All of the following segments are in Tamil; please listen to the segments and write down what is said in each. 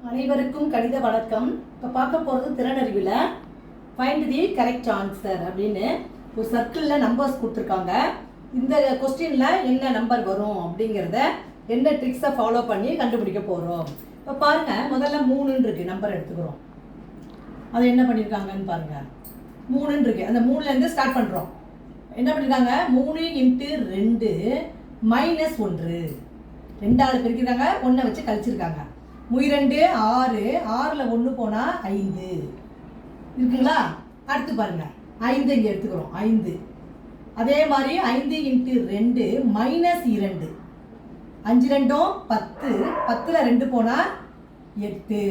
அனைவருக்கும் கணித வணக்கம். இப்போ பார்க்க போகிறது திறனறிவில் ஃபைண்ட் தி கரெக்ட் ஆன்சர் அப்படின்னு ஒரு சர்க்கிளில் நம்பர்ஸ் கொடுத்துருக்காங்க. இந்த கொஸ்டினில் என்ன நம்பர் வரும் அப்படிங்கிறத என்ன ட்ரிக்ஸை ஃபாலோ பண்ணி கண்டுபிடிக்க போகிறோம். இப்போ பாருங்கள், முதல்ல 3ன்னு இருக்குது, நம்பர் எடுத்துக்கிறோம். அது என்ன பண்ணியிருக்காங்கன்னு பாருங்கள், 3ன்னு இருக்குது. அந்த 3லேருந்து ஸ்டார்ட் பண்ணுறோம். என்ன பண்ணியிருக்காங்க, 3 × 2 - 1. 2ஆல் பெருக்கிருக்காங்க, 1 வச்சு கழிச்சிருக்காங்க. 2 6, 6ல் 1 போனால் 5 இருக்குங்களா. அடுத்து பாருங்க, 5 இங்கே எடுத்துக்கிறோம், 5. அதே மாதிரி 5 × 2 - 2. 5 2 10, 10ல் 2 போனால் 8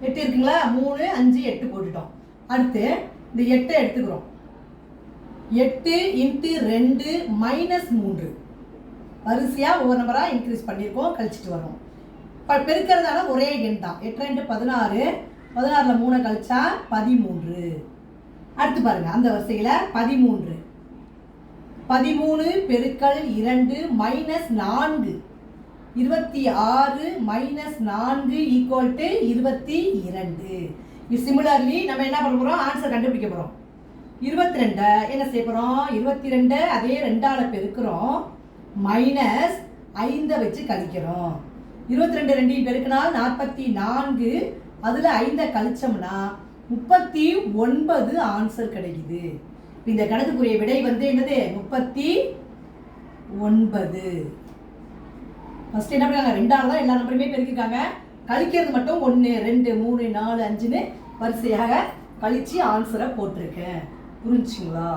இருக்குங்களா. 3 5 8 போட்டுட்டோம். அடுத்து இந்த 8 எடுத்துக்கிறோம். 8 × 2 - 3. வரிசையாக ஒவ்வொரு நம்பராக இன்க்ரீஸ் பண்ணியிருக்கோம், கழிச்சிட்டு வரோம். பெருக்கிறதால ஒரே எண் தான். 8 2 16, 16ல் 3 கழிச்சா 13. அடுத்து பாருங்க, அந்த வரிசையில் 13 13 பெருக்கல் 2 - 4, 26 - 4 = 22. சிமிலர்லி நம்ம என்ன பண்ண போகிறோம், ஆன்சர் கண்டுபிடிக்க போகிறோம். 22 என்ன செய்ய போகிறோம், 22 அதே 2ஆல் பெருக்கிறோம், -5 வச்சு கழிக்கிறோம். 22 2 பெருக்கினால் 44, அதில் 5 கழிச்சோம்னா 39 ஆன்சர் கிடைக்குது. இந்த கணக்குக்குரிய விடை வந்து என்னது, 39. ஃபர்ஸ்ட் என்ன பண்ணாங்க, 2ஆல் தான் எல்லா நம்பருமே பெருக்கிருக்காங்க. கழிக்கிறது மட்டும் 1 2 3 4 5ன்னு வரிசையாக கழிச்சு ஆன்சரை போட்டிருக்கேன். புரிஞ்சுங்களா?